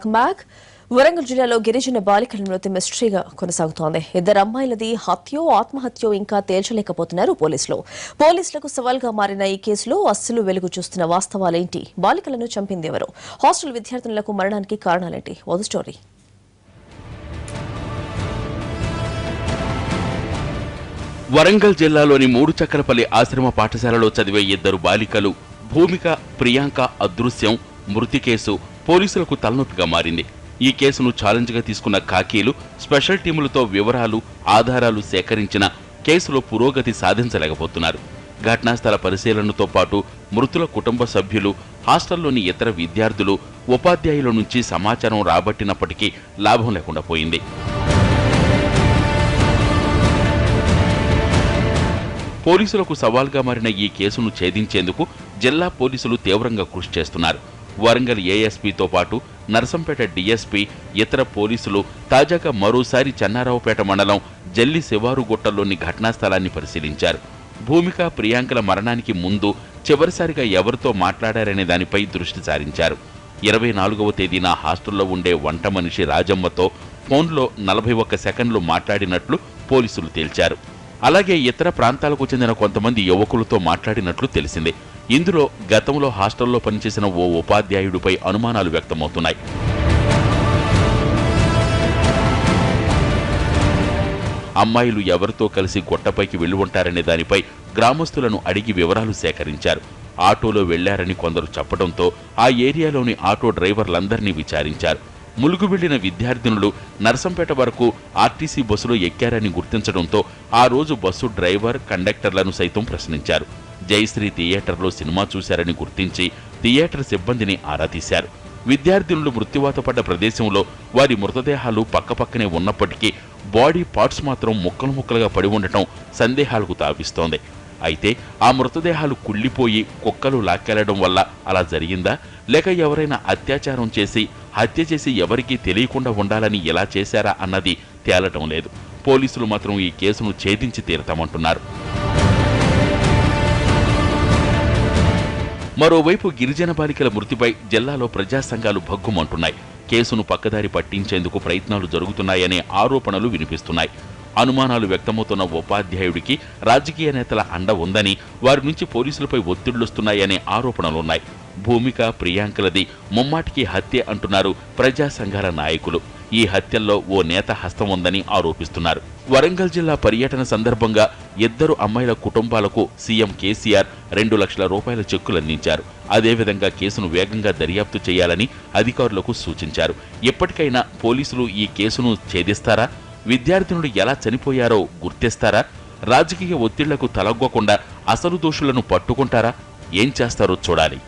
Welcome back. Warangal జిల్లాలో గిరిజన బాలికల మృతి మిస్టరీగా కొనసాగుతోంది. ఇద్దరు అమ్మాయిలది హత్యో ఆత్మహత్యో ఇంకా తేల్చలేకపోతున్నారు పోలీసులు. పోలీసులకు సవాల్గా మారిన ఈ కేసులో అస్సలు వెలుగు చూస్తున్న వాస్తవాలేంటి? బాలికలను చంపింది ఎవరు? హాస్టల్ విద్యార్థినులకు మరణానికి కారణాలేంటి? ఓ స్టోరీ. వరంగల్ జిల్లాలోని మూడుచక్రపల్లి ఆశ్రమ పాఠశాలలో చదివే ఇద్దరు బాలికలు భూమిక, ప్రియాంక అదృశ్యం మృతి కేసు పోలీసులకు తలనొప్పిగా మారింది. ఈ కేసును ఛాలెంజ్గా తీసుకున్న ఖాకీలు స్పెషల్ టీములతో వివరాలు, ఆధారాలు సేకరించిన కేసులో పురోగతి సాధించలేకపోతున్నారు. ఘటనాస్థల పరిశీలనతో పాటు మృతుల కుటుంబ సభ్యులు, హాస్టల్లోని ఇతర విద్యార్థులు, ఉపాధ్యాయుల నుంచి సమాచారం రాబట్టినప్పటికీ లాభం లేకుండా పోయింది. పోలీసులకు సవాల్గా మారిన ఈ కేసును ఛేదించేందుకు జిల్లా పోలీసులు తీవ్రంగా కృషి చేస్తున్నారు. వరంగల్ ఏఎస్పీతో పాటు నర్సంపేట డీఎస్పీ, ఇతర పోలీసులు తాజాగా మరోసారి చెన్నారావుపేట మండలం జల్లి శివారుగుట్టలోని ఘటనాస్థలాన్ని పరిశీలించారు. భూమిక, ప్రియాంకల మరణానికి ముందు చివరిసారిగా ఎవరితో మాట్లాడారనే దానిపై దృష్టి సారించారు. 24వ తేదీన హాస్టల్లో ఉండే వంట మనిషి రాజమ్మతో ఫోన్లో 41 సెకండ్లు మాట్లాడినట్లు పోలీసులు తేల్చారు. అలాగే ఇతర ప్రాంతాలకు చెందిన కొంతమంది యువకులతో మాట్లాడినట్లు తెలిసింది. ఇందులో గతంలో హాస్టల్లో పనిచేసిన ఓ ఉపాధ్యాయుడిపై అనుమానాలు వ్యక్తమవుతున్నాయి. అమ్మాయిలు ఎవరితో కలిసి గుట్టపైకి వెళ్లి ఉంటారనే దానిపై గ్రామస్తులను అడిగి వివరాలు సేకరించారు. ఆటోలో వెళ్లారని కొందరు చెప్పడంతో ఆ ఏరియాలోని ఆటో డ్రైవర్లందరినీ విచారించారు. ములుగు వెళ్లిన విద్యార్థినులు నర్సంపేట వరకు ఆర్టీసీ బస్సులో ఎక్కారని గుర్తించడంతో ఆ రోజు బస్సు డ్రైవర్, కండక్టర్లను సైతం ప్రశ్నించారు. జయశ్రీ థియేటర్లో సినిమా చూశారని గుర్తించి థియేటర్ సిబ్బందిని ఆరా తీశారు. విద్యార్థినులు మృత్యువాత పడ్డ ప్రదేశంలో వారి మృతదేహాలు పక్కపక్కనే ఉన్నప్పటికీ బాడీ పార్ట్స్ మాత్రం ముక్కలు ముక్కలుగా పడి ఉండటం సందేహాలకు తావిస్తోంది. అయితే ఆ మృతదేహాలు కుళ్లిపోయి కుక్కలు లాక్కెళ్లడం వల్ల అలా జరిగిందా, లేక ఎవరైనా అత్యాచారం చేసి హత్య చేసి ఎవరికీ తెలియకుండా ఉండాలని ఎలా చేశారా అన్నది తేలటం లేదు. పోలీసులు మాత్రం ఈ కేసును ఛేదించి తీరతామంటున్నారు. మరోవైపు గిరిజన బాలికల మృతిపై జిల్లాలో ప్రజా సంఘాలు భగ్గుమంటున్నాయి. కేసును పక్కదారి పట్టించేందుకు ప్రయత్నాలు జరుగుతున్నాయనే ఆరోపణలు వినిపిస్తున్నాయి. అనుమానాలు వ్యక్తమవుతున్న ఉపాధ్యాయుడికి రాజకీయ నేతల అండ ఉందని, వారి నుంచి పోలీసులపై ఒత్తిళ్లొస్తున్నాయనే ఆరోపణలున్నాయి. భూమిక, ప్రియాంకలది ముమ్మాటికి హత్యే అంటున్నారు ప్రజా సంఘాల నాయకులు. ఈ హత్యల్లో ఓ నేత హస్తం ఉందని ఆరోపిస్తున్నారు. వరంగల్ జిల్లా పర్యటన సందర్భంగా ఇద్దరు అమ్మాయిల కుటుంబాలకు సీఎం కేసీఆర్ 2 లక్షల రూపాయల చెక్కులందించారు. అదేవిధంగా కేసును వేగంగా దర్యాప్తు చేయాలని అధికారులకు సూచించారు. ఎప్పటికైనా పోలీసులు ఈ కేసును ఛేదిస్తారా? విద్యార్థినులు ఎలా చనిపోయారో గుర్తిస్తారా? రాజకీయ ఒత్తిళ్లకు తలగ్గకుండా అసలు దోషులను పట్టుకుంటారా? ఏం చేస్తారో చూడాలి.